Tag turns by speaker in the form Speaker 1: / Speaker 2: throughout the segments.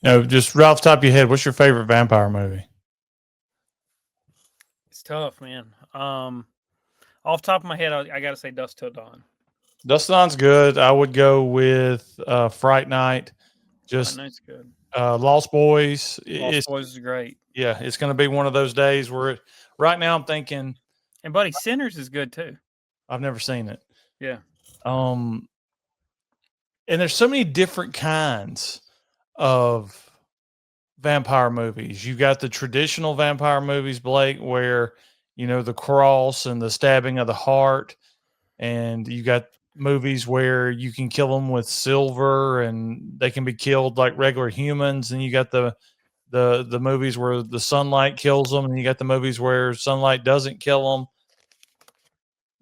Speaker 1: No, just right off the top of your head, what's your favorite vampire movie?
Speaker 2: It's tough, man. Off the top of my head, I got to say Dust Till Dawn.
Speaker 1: Dust Dawn's good. I would go with Fright Night.
Speaker 2: Fright
Speaker 1: Just
Speaker 2: Night's good.
Speaker 1: Lost Boys.
Speaker 2: Lost
Speaker 1: It's
Speaker 2: Boys is great.
Speaker 1: yeah, it's going to be one of those days where right now I'm thinking
Speaker 2: And Buddy Sinners is good too.
Speaker 1: I've never seen it.
Speaker 2: Yeah.
Speaker 1: Um, and there's so many different kinds of vampire movies. You got the traditional vampire movies, Blake, where the cross and the stabbing of the heart, and you got movies where you can kill them with silver and they can be killed like regular humans, and you got the movies where the sunlight kills them, and you got the movies where sunlight doesn't kill them.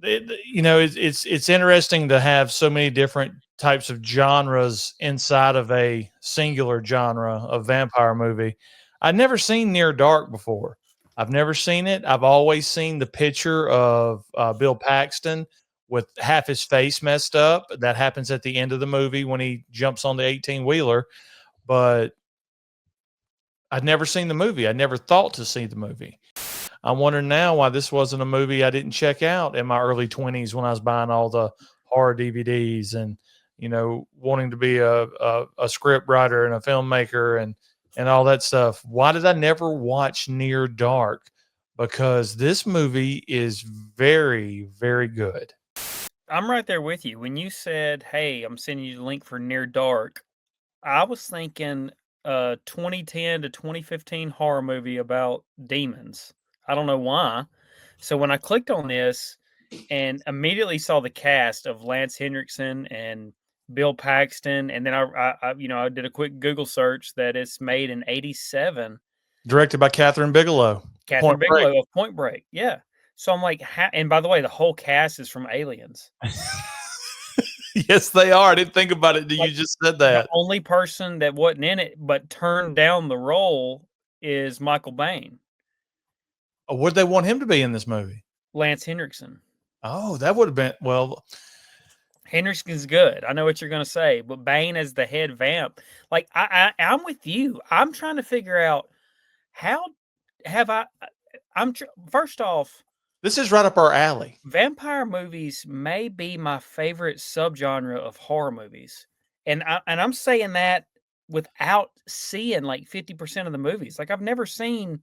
Speaker 1: It's interesting to have so many different types of genres inside of a singular genre of vampire movie. I'd never seen Near Dark before. I've never seen it. I've always seen the picture of Bill Paxton with half his face messed up. That happens at the end of the movie when he jumps on the 18-wheeler. But I'd never seen the movie. I never thought to see the movie. I'm wondering now why this wasn't a movie I didn't check out in my early 20s when I was buying all the horror DVDs and, wanting to be a script writer and a filmmaker and all that stuff. Why did I never watch Near Dark? Because this movie is very, very good.
Speaker 2: I'm right there with you. When you said, "Hey, I'm sending you the link for Near Dark," I was thinking 2010 to 2015 horror movie about demons. I don't know why. So when I clicked on this and immediately saw the cast of Lance Henriksen and Bill Paxton, and then I did a quick Google search that it's made in '87.
Speaker 1: Directed by Catherine Bigelow.
Speaker 2: Catherine Bigelow of Point Break. Yeah. So I'm like, and by the way, the whole cast is from Aliens.
Speaker 1: Yes, they are. I didn't think about it. You just said that.
Speaker 2: The only person that wasn't in it but turned down the role is Michael Biehn.
Speaker 1: Would they want him to be in this movie?
Speaker 2: Lance Henriksen.
Speaker 1: Oh, that would have been
Speaker 2: Henriksen's good. I know what you're going to say, but Biehn as the head vamp, like I'm with you. I'm trying to figure out how have I. First off,
Speaker 1: this is right up our alley.
Speaker 2: Vampire movies may be my favorite subgenre of horror movies, and I'm saying that without seeing like 50% of the movies. Like I've never seen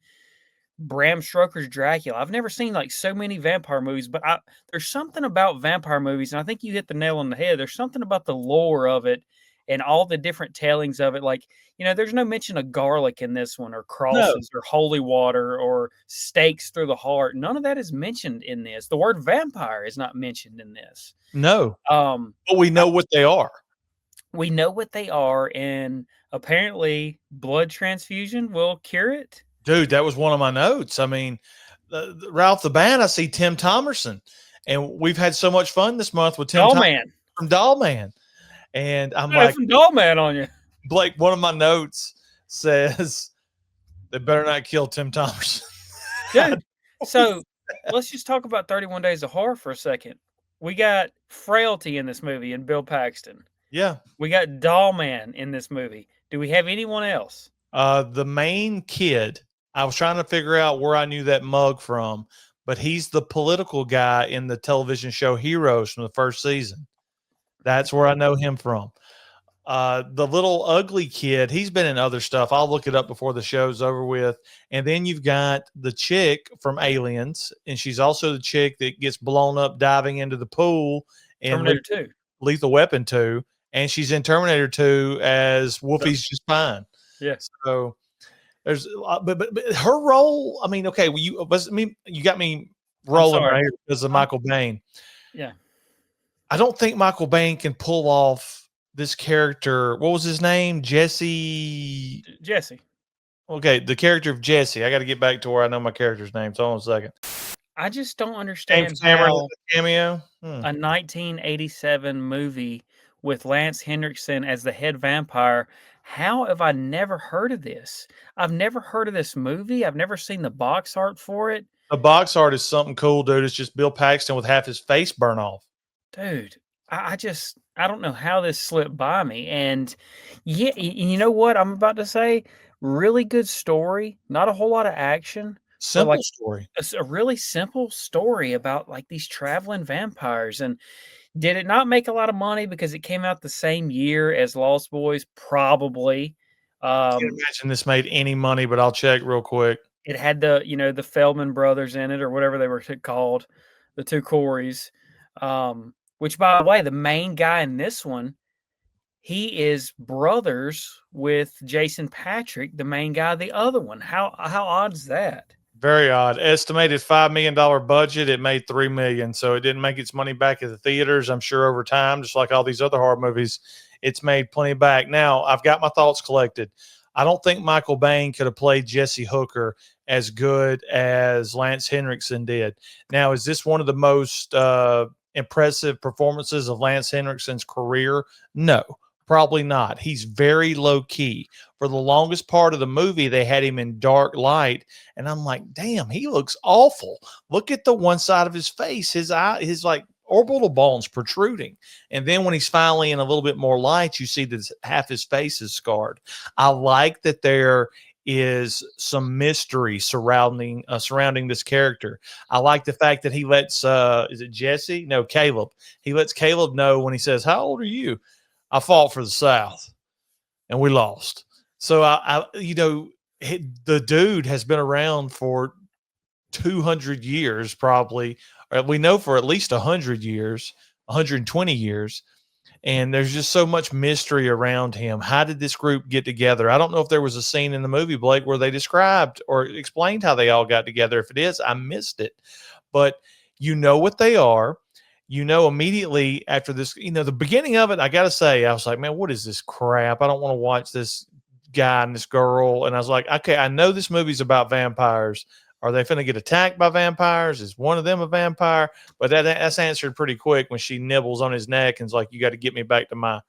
Speaker 2: Bram Stoker's Dracula. I've never seen like so many vampire movies, but there's something about vampire movies, and I think you hit the nail on the head. There's something about the lore of it and all the different tellings of it. Like, there's no mention of garlic in this one, or crosses, or holy water, or stakes through the heart. None of that is mentioned in this. The word vampire is not mentioned in this.
Speaker 1: No. But we know what they are.
Speaker 2: We know what they are, and apparently blood transfusion will cure it.
Speaker 1: Dude, that was one of my notes. I mean, right off the bat, I see Tim Thomerson, and we've had so much fun this month with Tim
Speaker 2: Dollman
Speaker 1: from Dollman. And I'm
Speaker 2: like, Dollman on you.
Speaker 1: Blake, one of my notes says they better not kill Tim Thomerson.
Speaker 2: Dude, so let's just talk about 31 Days of Horror for a second. We got Frailty in this movie and Bill Paxton.
Speaker 1: Yeah.
Speaker 2: We got Dollman in this movie. Do we have anyone else?
Speaker 1: The main kid, I was trying to figure out where I knew that mug from, but he's the political guy in the television show Heroes from the first season. That's where I know him from. The little ugly kid, he's been in other stuff. I'll look it up before the show's over with. And then you've got the chick from Aliens, and she's also the chick that gets blown up diving into the pool in
Speaker 2: Terminator 2.
Speaker 1: Lethal Weapon 2, and she's in Terminator 2 as Wolfie's Just Fine.
Speaker 2: Yeah.
Speaker 1: So there's, but her role. I mean, okay, you got me rolling right here because of Michael Biehn.
Speaker 2: Yeah.
Speaker 1: I don't think Michael Biehn can pull off this character. What was his name? Jesse. Okay, the character of Jesse. I got to get back to where I know my character's name. So hold on a second.
Speaker 2: I just don't understand
Speaker 1: how cameo.
Speaker 2: A 1987 movie with Lance Henriksen as the head vampire. How have I never heard of this? I've never heard of this movie. I've never seen the box art for it.
Speaker 1: The box art is something cool, dude. It's just Bill Paxton with half his face burnt off.
Speaker 2: Dude, I don't know how this slipped by me. And yeah, you know what I'm about to say? Really good story, not a whole lot of action, but like
Speaker 1: Simple story.
Speaker 2: a really simple story about like these traveling vampires. And did it not make a lot of money because it came out the same year as Lost Boys? Probably.
Speaker 1: Can't
Speaker 2: Um,
Speaker 1: imagine this made any money, but I'll check real quick.
Speaker 2: it had the Feldman brothers in it or whatever they were called, the two Coreys. Which by the way, the main guy in this one, he is brothers with Jason Patrick, the main guy of the other one. How odd is that?
Speaker 1: Very odd. Estimated $5 million budget. It made $3 million, so it didn't make its money back at the theaters. I'm sure over time, just like all these other horror movies, it's made plenty back. Now I've got my thoughts collected. I don't think Michael Bain could have played Jesse Hooker as good as Lance Henriksen did. Now, is this one of the most impressive performances of Lance Henriksen's career? No, probably not. He's very low key. For the longest part of the movie, they had him in dark light, and I'm like, damn, he looks awful. Look at the one side of his face, his eye, his like orbital bones protruding. And then when he's finally in a little bit more light, you see that half his face is scarred. I like that there is some mystery surrounding this character. I like the fact that he lets is it Jesse? No, Caleb. He lets Caleb know when he says, "How old are you?" I fought for the South and we lost. So the dude has been around for 200 years, probably. Or we know for at least 100 years, 120 years. And there's just so much mystery around him. How did this group get together? I don't know if there was a scene in the movie, Blake, where they described or explained how they all got together. If it is, I missed it. But you know what they are. You know immediately after this, the beginning of it, I got to say, I was like, man, what is this crap? I don't want to watch this guy and this girl. And I was like, okay, I know this movie's about vampires. Are they finna get attacked by vampires? Is one of them a vampire? But that's answered pretty quick when she nibbles on his neck and's like, you got to get me back to my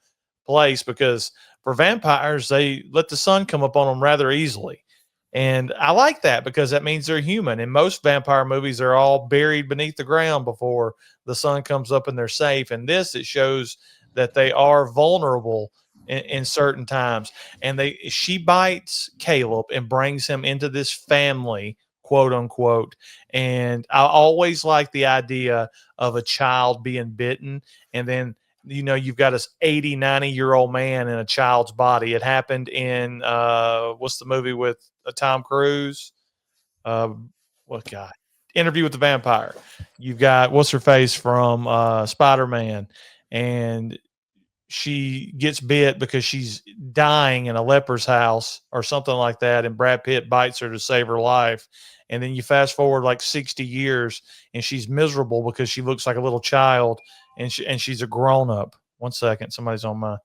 Speaker 1: place, because for vampires, they let the sun come up on them rather easily. And I like that because that means they're human. In most vampire movies, they're all buried beneath the ground before the sun comes up and they're safe. And this, it shows that they are vulnerable in certain times. And she bites Caleb and brings him into this family, quote unquote. And I always like the idea of a child being bitten, and then you've got this 80, 90-year-old man in a child's body. It happened in what's the movie with Tom Cruise? What guy? Interview with the Vampire. You've got what's her face from Spider-Man, and she gets bit because she's dying in a leper's house or something like that, and Brad Pitt bites her to save her life. And then you fast forward like 60 years, and she's miserable because she looks like a little child, and she's a grown up. 1 second, somebody's on my.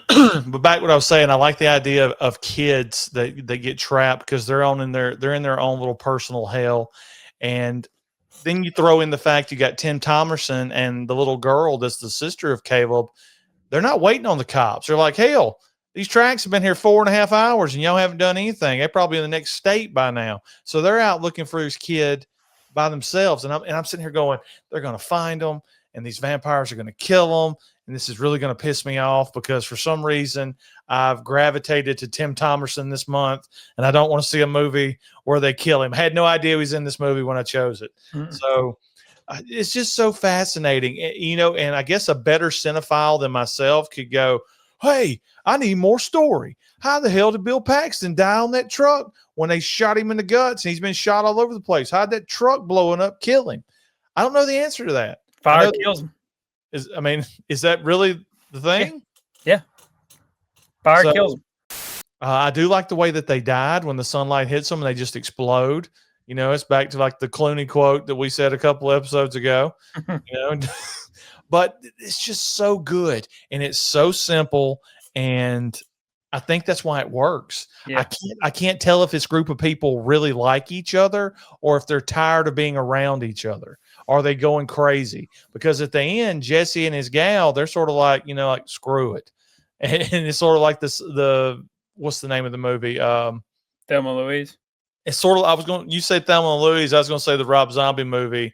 Speaker 1: But back what I was saying, I like the idea of kids that they get trapped because they're in their own little personal hell. And then you throw in the fact you got Tim Thomerson and the little girl that's the sister of Caleb. They're not waiting on the cops. They're like, hell, these tracks have been here 4.5 hours and y'all haven't done anything. They're probably in the next state by now. So they're out looking for his kid by themselves. And I'm sitting here going, they're going to find them, and these vampires are going to kill them. And this is really going to piss me off because for some reason I've gravitated to Tim Thomerson this month, and I don't want to see a movie where they kill him. I had no idea he was in this movie when I chose it. Mm-hmm. So it's just so fascinating, and I guess a better cinephile than myself could go, hey, I need more story. How the hell did Bill Paxton die on that truck when they shot him in the guts and he's been shot all over the place? How'd that truck blowing up kill him? I don't know the answer to that.
Speaker 2: Fire kills him.
Speaker 1: Is that really the thing?
Speaker 2: Yeah. Fire kills them.
Speaker 1: I do like the way that they died when the sunlight hits them and they just explode. It's back to like the Clooney quote that we said a couple episodes ago. But it's just so good and it's so simple, and I think that's why it works. Yeah. I can't tell if this group of people really like each other or if they're tired of being around each other. Are they going crazy? Because at the end, Jesse and his gal, they're sort of like, like screw it. And it's sort of like what's the name of the movie?
Speaker 2: Thelma and Louise.
Speaker 1: It's sort of, you said Thelma and Louise. I was going to say the Rob Zombie movie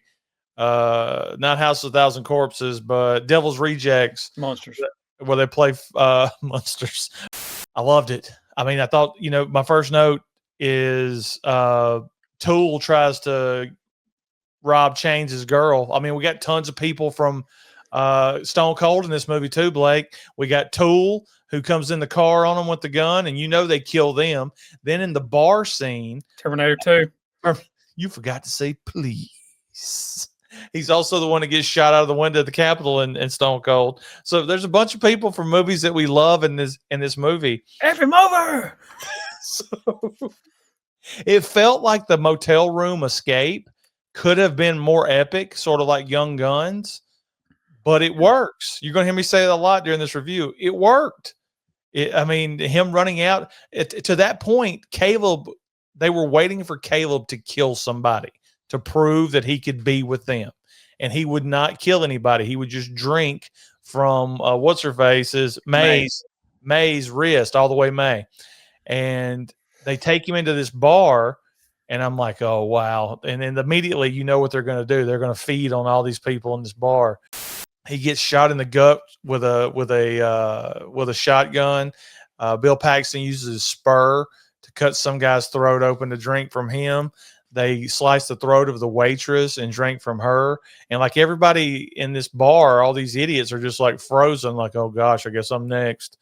Speaker 1: not House of a Thousand Corpses, but Devil's Rejects,
Speaker 2: Monsters.
Speaker 1: where they play monsters. I loved it. I mean, I thought, my first note is Tool tries to rob Chains' girl. I mean, we got tons of people from Stone Cold in this movie too, Blake. We got Tool, who comes in the car on them with the gun, and they kill them. Then in the bar scene,
Speaker 2: Terminator 2.
Speaker 1: You forgot to say please. He's also the one that gets shot out of the window of the Capitol in Stone Cold. So there's a bunch of people from movies that we love in this movie.
Speaker 2: F him over.
Speaker 1: So it felt like the motel room escape could have been more epic, sort of like Young Guns, but it works. You're going to hear me say that a lot during this review. It worked. Him running out to that point, Caleb, they were waiting for Caleb to kill somebody to prove that he could be with them. And he would not kill anybody. He would just drink from what's her face's May's wrist, all the way May. And they take him into this bar, and I'm like, oh wow. And then immediately you know what they're going to do. They're going to feed on all these people in this bar. He gets shot in the gut with a shotgun. Bill Paxton uses his spur to cut some guy's throat open to drink from him. They slice the throat of the waitress and drink from her. And like everybody in this bar, all these idiots are just like frozen, like, oh gosh, I guess I'm next.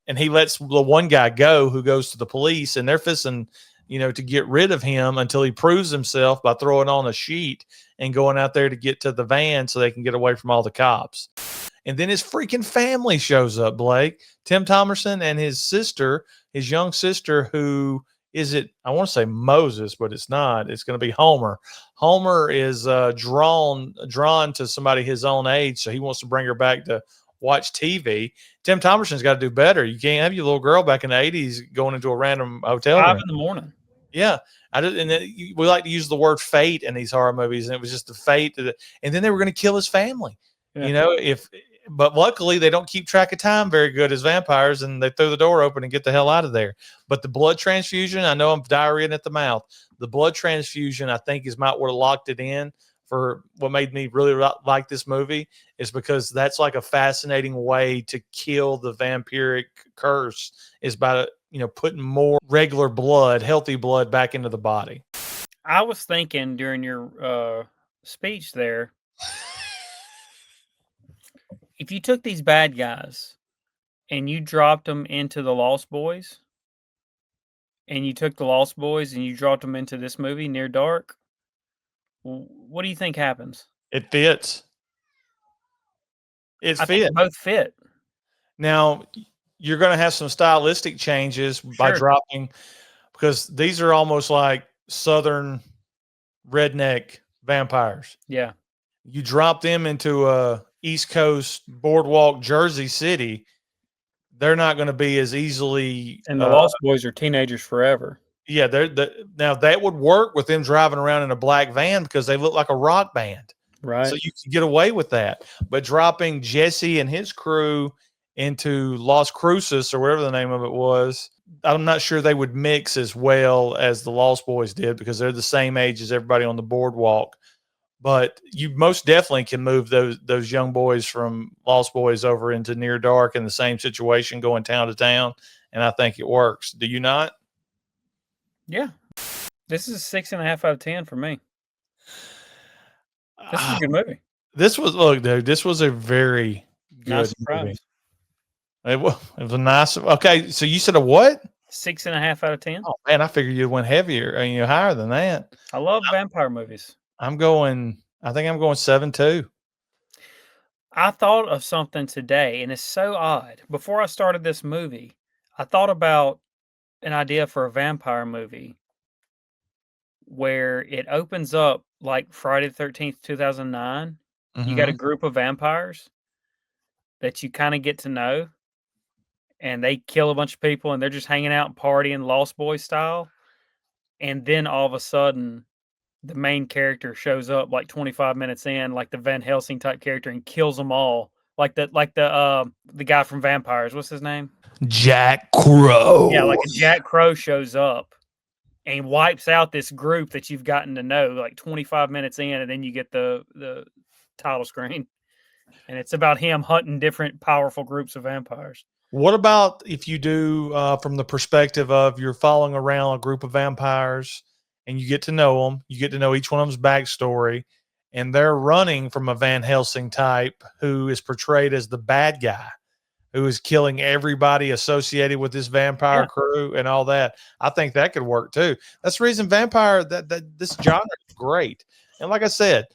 Speaker 1: And he lets the one guy go who goes to the police, and they're fisting, to get rid of him until he proves himself by throwing on a sheet and going out there to get to the van so they can get away from all the cops. And then his freaking family shows up, Blake. Tim Thomerson and his sister, his young sister, who I want to say Moses, but it's not. It's going to be Homer. Homer is drawn to somebody his own age, so he wants to bring her back to watch TV. Tim Thomerson's got to do better. You can't have your little girl back in the 80s going into a random hotel
Speaker 2: 5
Speaker 1: room.
Speaker 2: in the morning.
Speaker 1: Yeah. We like to use the word fate in these horror movies, and it was just the fate. And then they were going to kill his family. Yeah. But luckily they don't keep track of time very good as vampires, and they throw the door open and get the hell out of there. But the blood transfusion, I know I'm diarrheaing at the mouth. The blood transfusion, I think, is what locked it in for what made me really like this movie, is because that's like a fascinating way to kill the vampiric curse, is by, putting more regular blood, healthy blood back into the body.
Speaker 2: I was thinking during your speech there, if you took these bad guys and you dropped them into the Lost Boys, and you took the Lost Boys and you dropped them into this movie, Near Dark, what do you think happens?
Speaker 1: It fits.
Speaker 2: I think both fit.
Speaker 1: Now, you're going to have some stylistic changes by dropping, because these are almost like Southern redneck vampires.
Speaker 2: Yeah.
Speaker 1: You drop them into a East Coast boardwalk Jersey City, they're not going to be as easily.
Speaker 2: And the Lost Boys are teenagers forever.
Speaker 1: Yeah, now that would work with them driving around in a black van because they look like a rock band.
Speaker 2: Right.
Speaker 1: So you can get away with that. But dropping Jesse and his crew into Las Cruces, or whatever the name of it was, I'm not sure they would mix as well as the Lost Boys did, because they're the same age as everybody on the boardwalk. But you most definitely can move those young boys from Lost Boys over into Near Dark in the same situation, going town to town, and I think it works. Do you not?
Speaker 2: Yeah. This is a 6.5 out of 10 for me. This is a good movie.
Speaker 1: This was a very good movie. It was a nice. Okay, so you said a what?
Speaker 2: 6.5 out of 10.
Speaker 1: Oh man, I figured you'd went heavier and you're higher than that.
Speaker 2: I love vampire movies.
Speaker 1: I think I'm going 7.2.
Speaker 2: I thought of something today, and it's so odd. Before I started this movie, I thought about an idea for a vampire movie where it opens up like Friday the 13th, 2009. Mm-hmm. You got a group of vampires that you kind of get to know, and they kill a bunch of people, and they're just hanging out and partying Lost Boys style. And then all of a sudden, the main character shows up like 25 minutes in, like the Van Helsing type character, and kills them all. Like the guy from Vampires. What's his name?
Speaker 1: Jack Crow.
Speaker 2: Yeah, like a Jack Crow shows up and he wipes out this group that you've gotten to know like 25 minutes in, and then you get the title screen, and it's about him hunting different powerful groups of vampires.
Speaker 1: What about if you do from the perspective of you're following around a group of vampires and you get to know them, you get to know each one of them's backstory, and they're running from a Van Helsing type who is portrayed as the bad guy, who is killing everybody associated with this vampire crew and all that. I think that could work too. That's the reason vampire that this genre is great. And like I said,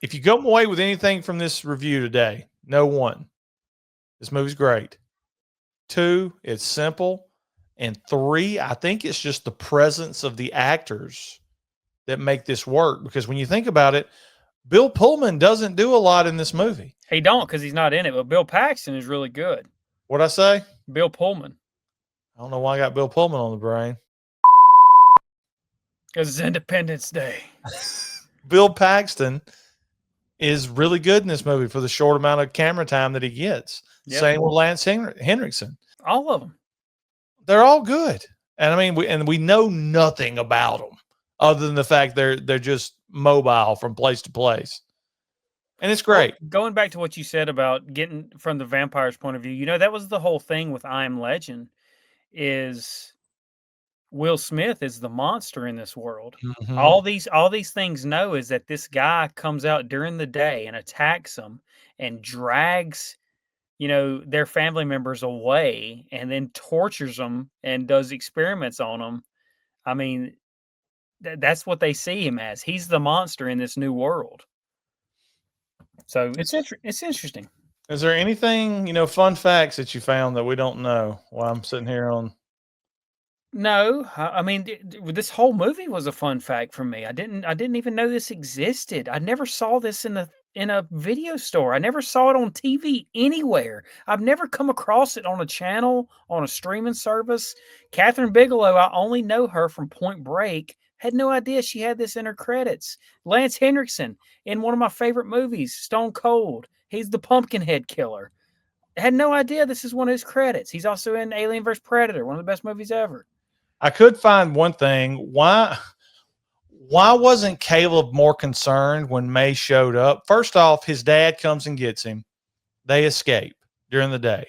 Speaker 1: if you come away with anything from this review today, no one. This movie's great. 2, it's simple. And 3, I think it's just the presence of the actors that make this work. Because when you think about it, Bill Pullman doesn't do a lot in this movie.
Speaker 2: He don't because he's not in it, but Bill Paxton is really good.
Speaker 1: What'd I say?
Speaker 2: Bill Pullman.
Speaker 1: I don't know why I got Bill Pullman on the brain.
Speaker 2: Because it's Independence Day.
Speaker 1: Bill Paxton is really good in this movie for the short amount of camera time that he gets.
Speaker 2: Yep.
Speaker 1: Same with Lance Henriksen.
Speaker 2: All of them.
Speaker 1: They're all good. And I mean, we know nothing about them other than the fact they're just mobile from place to place. And it's great.
Speaker 2: Well, going back to what you said about getting from the vampire's point of view, you know, that was the whole thing with I Am Legend is Will Smith is the monster in this world.
Speaker 1: Mhm.
Speaker 2: All these things know is that this guy comes out during the day and attacks them and drags, you know, their family members away and then tortures them and does experiments on them. I mean, that's what they see him as. He's the monster in this new world. So it's interesting.
Speaker 1: Is there anything, you know, fun facts that you found that we don't know while I'm sitting here on?
Speaker 2: No, I mean, this whole movie was a fun fact for me. I didn't even know this existed. I never saw this in a video store. I never saw it on TV anywhere. I've never come across it on a channel, on a streaming service. Catherine Bigelow, I only know her from Point Break. Had no idea she had this in her credits. Lance Henriksen in one of my favorite movies, Stone Cold. He's the Pumpkinhead Killer. Had no idea this is one of his credits. He's also in Alien vs. Predator, one of the best movies ever.
Speaker 1: I could find one thing. Why wasn't Caleb more concerned when May showed up? First off, his dad comes and gets him. They escape during the day.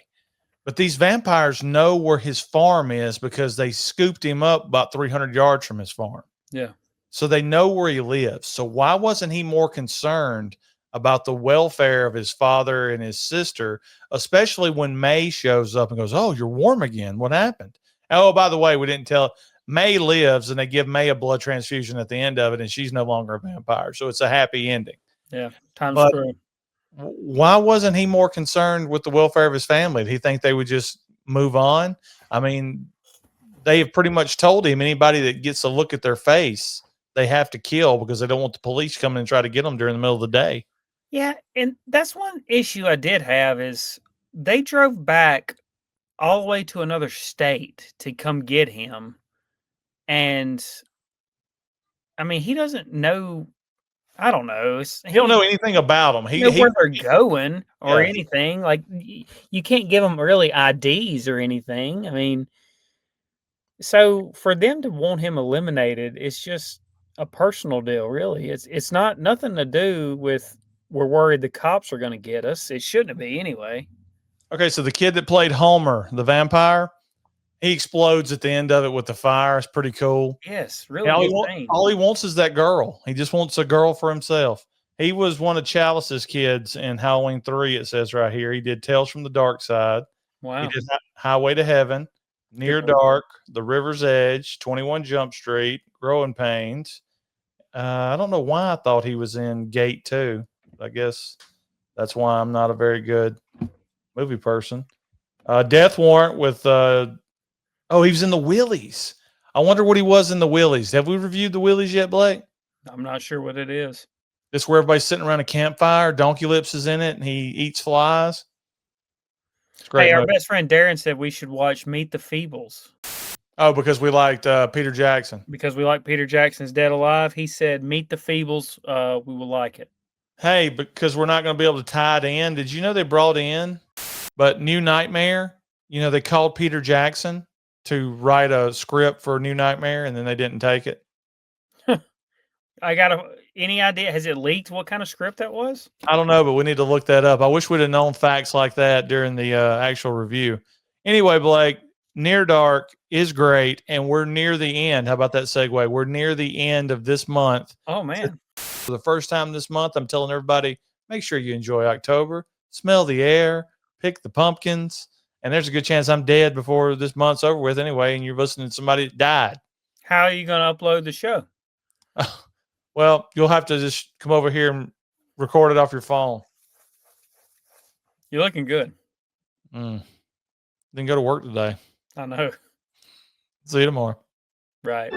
Speaker 1: But these vampires know where his farm is because they scooped him up about 300 yards from his farm.
Speaker 2: Yeah.
Speaker 1: So they know where he lives. So why wasn't he more concerned about the welfare of his father and his sister, especially when May shows up and goes, "Oh, you're warm again. What happened?" Oh, by the way, we didn't tell. May lives, and they give May a blood transfusion at the end of it, and she's no longer a vampire. So it's a happy ending.
Speaker 2: Yeah. Time's
Speaker 1: But
Speaker 2: through.
Speaker 1: why wasn't he more concerned with the welfare of his family? Did he think they would just move on? I mean, they have pretty much told him anybody that gets a look at their face, they have to kill because they don't want the police coming and try to get them during the middle of the day.
Speaker 2: Yeah, and that's one issue I did have is they drove back all the way to another state to come get him. And I mean, he doesn't know. I don't know.
Speaker 1: He don't know anything about them.
Speaker 2: Know where they're going or
Speaker 1: Yeah.
Speaker 2: anything. Like you can't give them really IDs or anything. I mean, so for them to want him eliminated, it's just a personal deal, really. It's not nothing to do with we're worried the cops are going to get us. It shouldn't be anyway.
Speaker 1: Okay, so the kid that played Homer, the vampire, he explodes at the end of it with the fire. It's pretty cool.
Speaker 2: Yes, really.
Speaker 1: And
Speaker 2: Insane.
Speaker 1: all he wants is that girl. He just wants a girl for himself. He was one of Chalice's kids in Halloween 3, it says right here. He did Tales from the Dark Side.
Speaker 2: Wow.
Speaker 1: He did Highway to Heaven, Near Dark, The River's Edge, 21 Jump Street, Growing Pains. I don't know why I thought he was in Gate 2. I guess that's why I'm not a very good movie person. Death Warrant with he was in the Willies. I wonder what he was in the Willies. Have we reviewed the Willies yet, Blake?
Speaker 2: I'm not sure what it is.
Speaker 1: It's where everybody's sitting around a campfire. Donkey Lips is in it, and he eats flies. It's great.
Speaker 2: Hey, our best friend Darren said we should watch Meet the Feebles.
Speaker 1: Oh, because we liked Peter Jackson.
Speaker 2: Because we like Peter Jackson's Dead Alive. He said Meet the Feebles. We will like it.
Speaker 1: Hey, because we're not going to be able to tie it in. Did you know they brought in, but New Nightmare, you know, they called Peter Jackson to write a script for New Nightmare, and then they didn't take it.
Speaker 2: I got any idea? Has it leaked what kind of script that was?
Speaker 1: I don't know, but we need to look that up. I wish we'd have known facts like that during the actual review. Anyway, Blake, Near Dark is great, and we're near the end. How about that segue? We're near the end of this month.
Speaker 2: Oh, man.
Speaker 1: For the first time this month, I'm telling everybody, make sure you enjoy October. Smell the air, pick the pumpkins, and there's a good chance I'm dead before this month's over with anyway, and you're listening to somebody that died.
Speaker 2: How are you going to upload the show?
Speaker 1: Well, you'll have to just come over here and record it off your phone.
Speaker 2: You're looking good.
Speaker 1: Then go to work today.
Speaker 2: I know.
Speaker 1: See you tomorrow.
Speaker 2: Right.